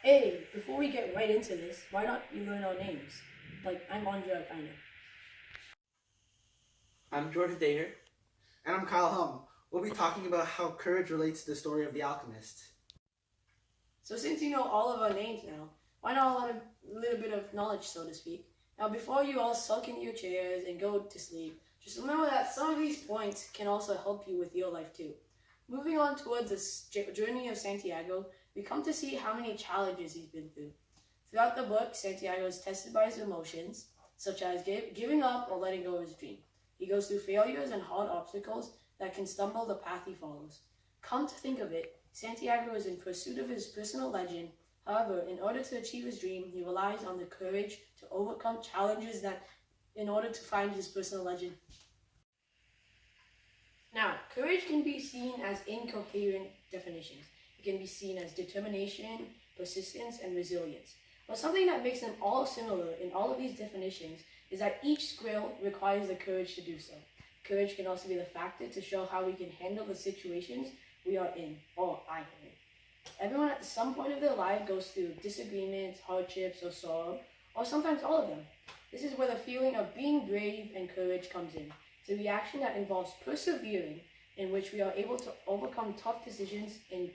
Hey, before we get right into this, why not you learn our names? Like, I'm Andrea, kinda. I'm George Dayer. And I'm Kyle Hum. We'll be talking about how courage relates to the story of the alchemist. So since you know all of our names now, why not learn a little bit of knowledge, so to speak? Now, before you all sulk in your chairs and go to sleep, just remember that some of these points can also help you with your life too. Moving on towards the journey of Santiago, we come to see how many challenges he's been through. Throughout the book, Santiago is tested by his emotions, such as giving up or letting go of his dream. He goes through failures and hard obstacles that can stumble the path he follows. Come to think of it, Santiago is in pursuit of his personal legend. However, in order to achieve his dream, he relies on the courage to overcome challenges that in order to find his personal legend. Now, courage can be seen as incoherent definitions. It can be seen as determination, persistence, and resilience. But something that makes them all similar in all of these definitions is that each skill requires the courage to do so. Courage can also be the factor to show how we can handle the situations we are in, or I am in. Everyone at some point of their life goes through disagreements, hardships, or sorrow, or sometimes all of them. This is where the feeling of being brave and courage comes in. It's a reaction that involves persevering, in which we are able to overcome tough decisions and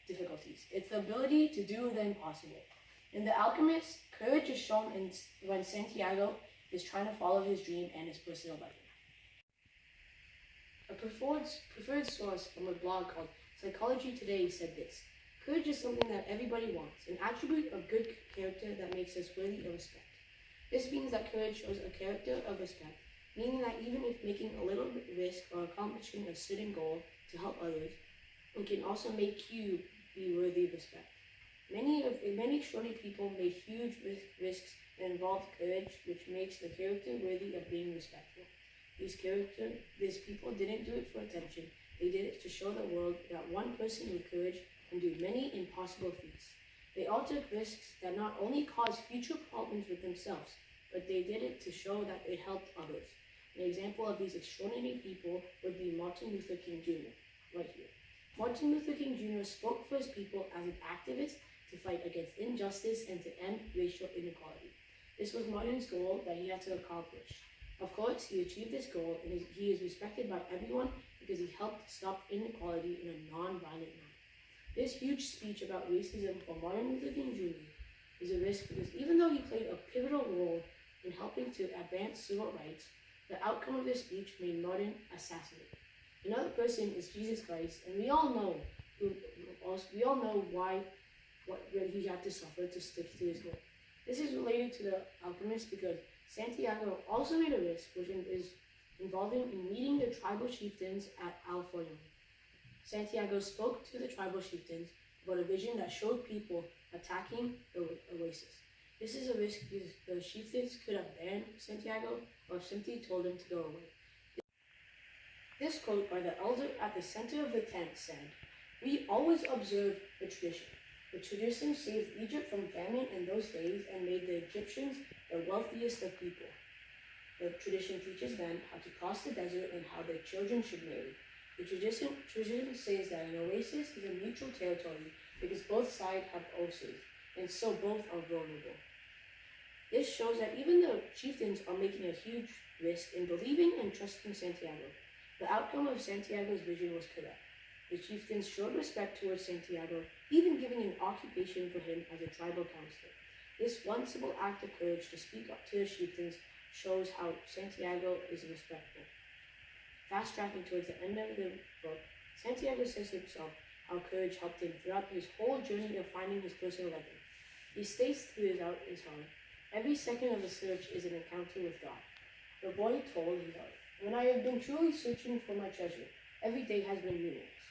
difficulties. It's the ability to do the impossible. In The Alchemist, courage is shown when Santiago is trying to follow his dream and his personal legend. A preferred source from a blog called Psychology Today said this: courage is something that everybody wants, an attribute of good character that makes us worthy of respect. This means that courage shows a character of respect, meaning that even if making a little risk or accomplishing a certain goal to help others, it can also make you be worthy of respect. Many extraordinary people made huge risks that involved courage, which makes the character worthy of being respectful. These people didn't do it for attention. They did it to show the world that one person with courage can do many impossible feats. They all took risks that not only caused future problems with themselves, but they did it to show that it helped others. An example of these extraordinary people would be Martin Luther King Jr., right here. Martin Luther King Jr. spoke for his people as an activist to fight against injustice and to end racial inequality. This was Martin's goal that he had to accomplish. Of course, he achieved this goal, and he is respected by everyone because he helped stop inequality in a non-violent manner. This huge speech about racism for Martin Luther King Jr. is a risk because even though he played a pivotal role in helping to advance civil rights, the outcome of this speech made Martin assassinated. Another person is Jesus Christ, and we all know what he had to suffer to stick to his goal. This is related to the alchemist because Santiago also made a risk, which is involving in meeting the tribal chieftains at Alforno. Santiago spoke to the tribal chieftains about a vision that showed people attacking the oasis. This is a risk because the chieftains could have banned Santiago or simply told him to go away. This quote by the elder at the center of the tent said, "We always observe the tradition. The tradition saved Egypt from famine in those days and made the Egyptians the wealthiest of people. The tradition teaches men how to cross the desert and how their children should marry. The tradition says that an oasis is a neutral territory because both sides have oases, and so both are vulnerable." This shows that even the chieftains are making a huge risk in believing and trusting Santiago. The outcome of Santiago's vision was correct. The chieftains showed respect towards Santiago, even giving an occupation for him as a tribal counselor. This one simple act of courage to speak up to the chieftains shows how Santiago is respectful. Fast tracking towards the end of the book, Santiago says himself how courage helped him throughout his whole journey of finding his personal legend. He states throughout his heart, "Every second of the search is an encounter with God." The boy told his heart, "When I have been truly searching for my treasure, every day has been meaningless,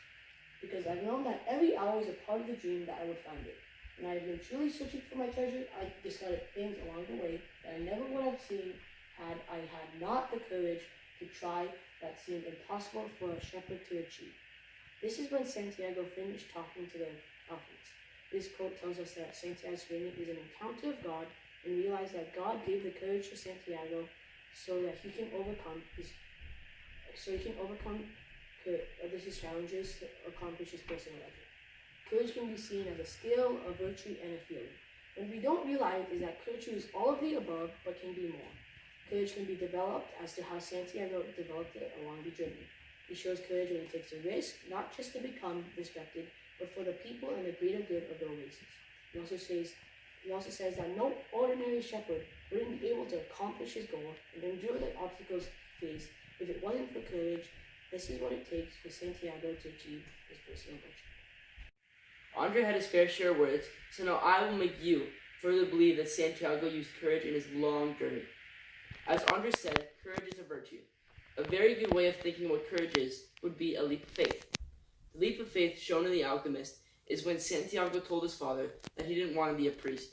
because I've known that every hour is a part of the dream that I would find it. When I have been truly searching for my treasure, I discovered things along the way that I never would have seen had I had not the courage to try that seemed impossible for a shepherd to achieve." This is when Santiago finished talking to the alchemist. This quote tells us that Santiago's journey is an encounter of God, and realize that God gave the courage to Santiago so that he can overcome his challenges to accomplish his personal legend. Courage can be seen as a skill, a virtue, and a feeling. What we don't realize is that courage is all of the above, but can be more. Courage can be developed as to how Santiago developed it along the journey. He shows courage when he takes a risk, not just to become respected, but for the people and the greater good of the oasis. He also says that no ordinary shepherd wouldn't be able to accomplish his goal and endure the obstacles faced if it wasn't for courage. This is what it takes for Santiago to achieve his personal virtue. Andre had his fair share of words, so now I will make you further believe that Santiago used courage in his long journey. As Andre said, courage is a virtue. A very good way of thinking what courage is would be a leap of faith. The leap of faith shown in The Alchemist is when Santiago told his father that he didn't want to be a priest.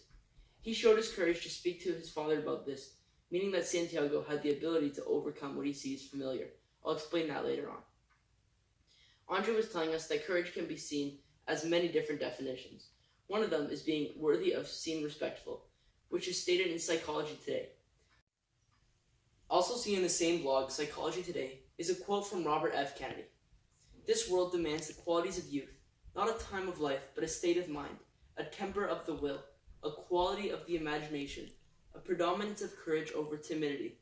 He showed his courage to speak to his father about this, meaning that Santiago had the ability to overcome what he sees familiar. I'll explain that later on. Andre was telling us that courage can be seen as many different definitions. One of them is being worthy of being respectful, which is stated in Psychology Today. Also seen in the same blog, Psychology Today, is a quote from Robert F. Kennedy. This world demands the qualities of youth, not a time of life, but a state of mind, a temper of the will, a quality of the imagination, a predominance of courage over timidity,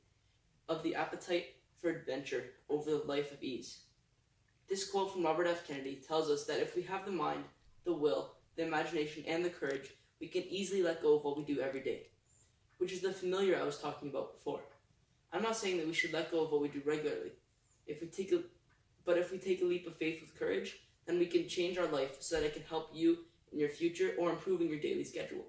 of the appetite for adventure over the life of ease. This quote from Robert F. Kennedy tells us that if we have the mind, the will, the imagination, and the courage, we can easily let go of what we do every day, which is the familiar I was talking about before. I'm not saying that we should let go of what we do regularly. But if we take a leap of faith with courage, then we can change our life so that it can help you in your future or improving your daily schedule.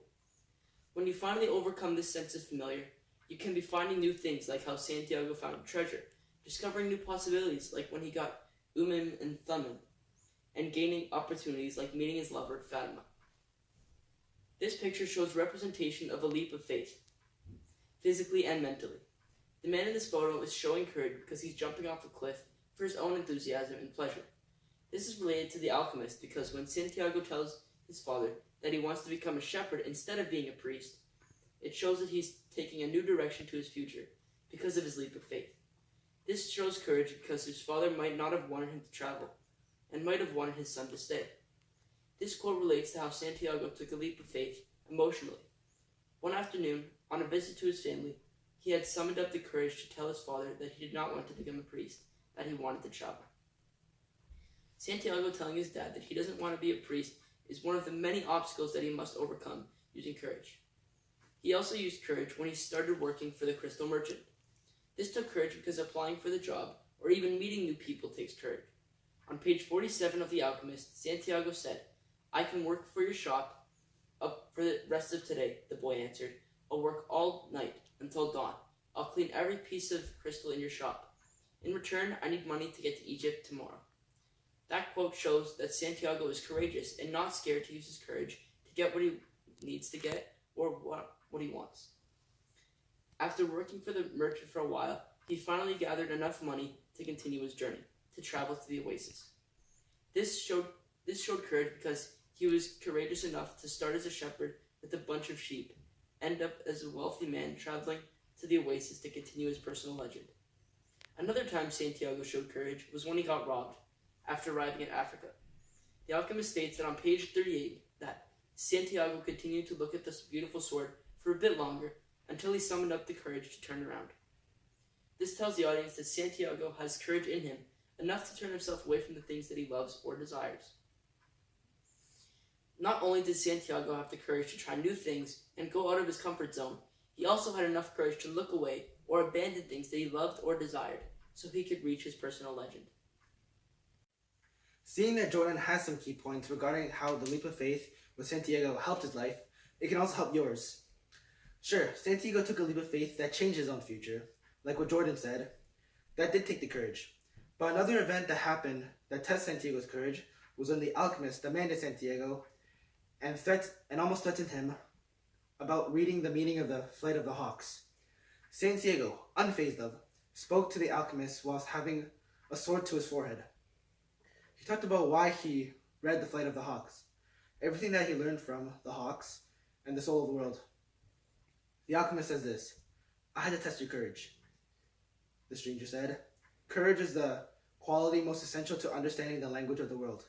When you finally overcome this sense of familiar, you can be finding new things like how Santiago found treasure, discovering new possibilities like when he got and Thummim, and gaining opportunities like meeting his lover, Fatima. This picture shows representation of a leap of faith, physically and mentally. The man in this photo is showing courage because he's jumping off a cliff for his own enthusiasm and pleasure. This is related to The Alchemist because when Santiago tells his father that he wants to become a shepherd instead of being a priest, it shows that he's taking a new direction to his future because of his leap of faith. This shows courage because his father might not have wanted him to travel and might have wanted his son to stay. This quote relates to how Santiago took a leap of faith emotionally. One afternoon, on a visit to his family, he had summoned up the courage to tell his father that he did not want to become a priest, that he wanted to travel. Santiago telling his dad that he doesn't want to be a priest is one of the many obstacles that he must overcome using courage. He also used courage when he started working for the crystal merchant. This took courage because applying for the job or even meeting new people takes courage. On page 47 of The Alchemist, Santiago said, "I can work for your shop up for the rest of today," the boy answered. "I'll work all night until dawn. I'll clean every piece of crystal in your shop. In return, I need money to get to Egypt tomorrow." That quote shows that Santiago is courageous and not scared to use his courage to get what he needs to get or what he wants. After working for the merchant for a while, he finally gathered enough money to continue his journey, to travel to the oasis. This showed courage because he was courageous enough to start as a shepherd with a bunch of sheep, end up as a wealthy man traveling to the oasis to continue his personal legend. Another time Santiago showed courage was when he got robbed after arriving in Africa. The Alchemist states that on page 38 that Santiago continued to look at this beautiful sword for a bit longer until he summoned up the courage to turn around. This tells the audience that Santiago has courage in him enough to turn himself away from the things that he loves or desires. Not only did Santiago have the courage to try new things and go out of his comfort zone, he also had enough courage to look away or abandon things that he loved or desired so he could reach his personal legend. Seeing that Jordan has some key points regarding how the leap of faith with Santiago helped his life, it can also help yours. Sure, Santiago took a leap of faith that changed his own future, like what Jordan said. That did take the courage. But another event that happened that tested Santiago's courage was when the alchemist demanded Santiago and almost threatened him about reading the meaning of the Flight of the Hawks. Santiago, unfazed of, spoke to the alchemist whilst having a sword to his forehead. He talked about why he read the Flight of the Hawks, everything that he learned from the Hawks and the soul of the world. The alchemist says this, "I had to test your courage." The stranger said, "Courage is the quality most essential to understanding the language of the world.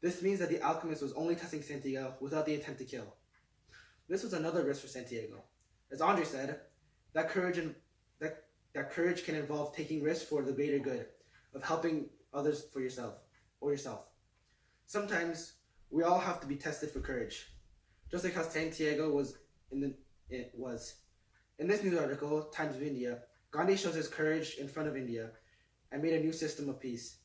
This means that the alchemist was only testing Santiago without the intent to kill. This was another risk for Santiago. As Andre said, that courage can involve taking risks for the greater good, of helping others for yourself. Sometimes we all have to be tested for courage, just like how Santiago was in this news article, Times of India. Gandhi shows his courage in front of India and made a new system of peace.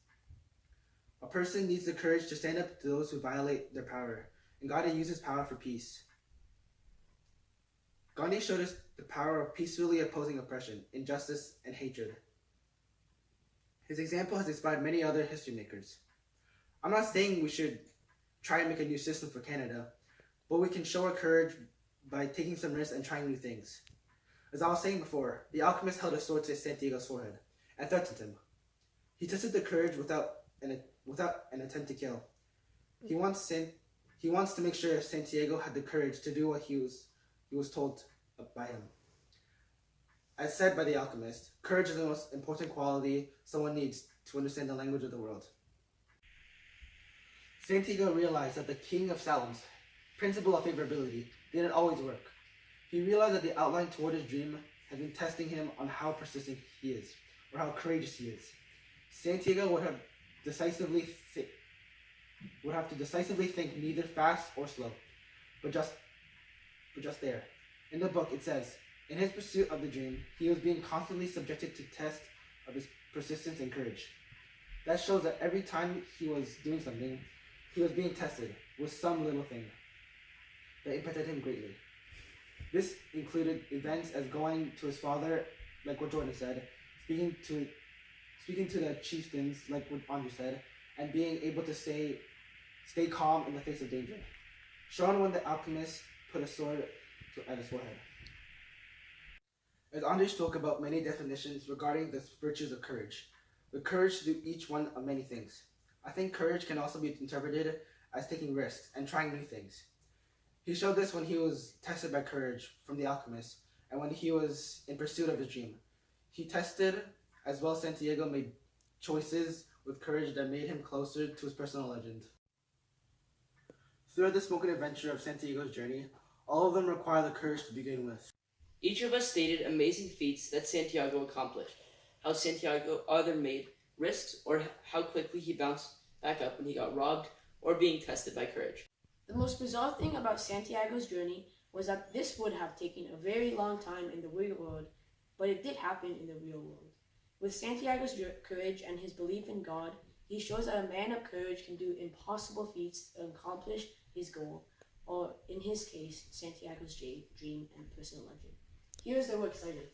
A person needs the courage to stand up to those who violate their power, and Gandhi uses power for peace. Gandhi showed us the power of peacefully opposing oppression, injustice, and hatred. His example has inspired many other history makers. I'm not saying we should try and make a new system for Canada, but we can show our courage by taking some risks and trying new things. As I was saying before, the alchemist held a sword to Santiago's forehead and threatened him. He tested the courage without an attempt to kill. He wants to make sure Santiago had the courage to do what he was told by him. As said by the alchemist, courage is the most important quality someone needs to understand the language of the world. Santiago realized that the king of Salem's principle of favorability didn't always work. He realized that the outline toward his dream had been testing him on how persistent he is, or how courageous he is. Santiago would have to decisively think neither fast or slow, but just there. In the book it says, in his pursuit of the dream, he was being constantly subjected to tests of his persistence and courage. That shows that every time he was doing something, he was being tested with some little thing that impacted him greatly. This included events as going to his father, like what Jordan said, speaking to the chieftains, like what Andre said, and being able to stay calm in the face of danger. Shown when the alchemist put a sword at his forehead. As Andre spoke about many definitions regarding the virtues of courage, the courage to do each one of many things. I think courage can also be interpreted as taking risks and trying new things. He showed this when he was tested by courage from the alchemist and when he was in pursuit of his dream. He tested, as well as Santiago made choices with courage that made him closer to his personal legend. Throughout the spoken adventure of Santiago's journey, all of them require the courage to begin with. Each of us stated amazing feats that Santiago accomplished, how Santiago either made risks or how quickly he bounced back up when he got robbed or being tested by courage. The most bizarre thing about Santiago's journey was that this would have taken a very long time in the real world, but it did happen in the real world. With Santiago's courage and his belief in God, he shows that a man of courage can do impossible feats to accomplish his goal, or in his case, Santiago's dream and personal legend. Here's the works cited.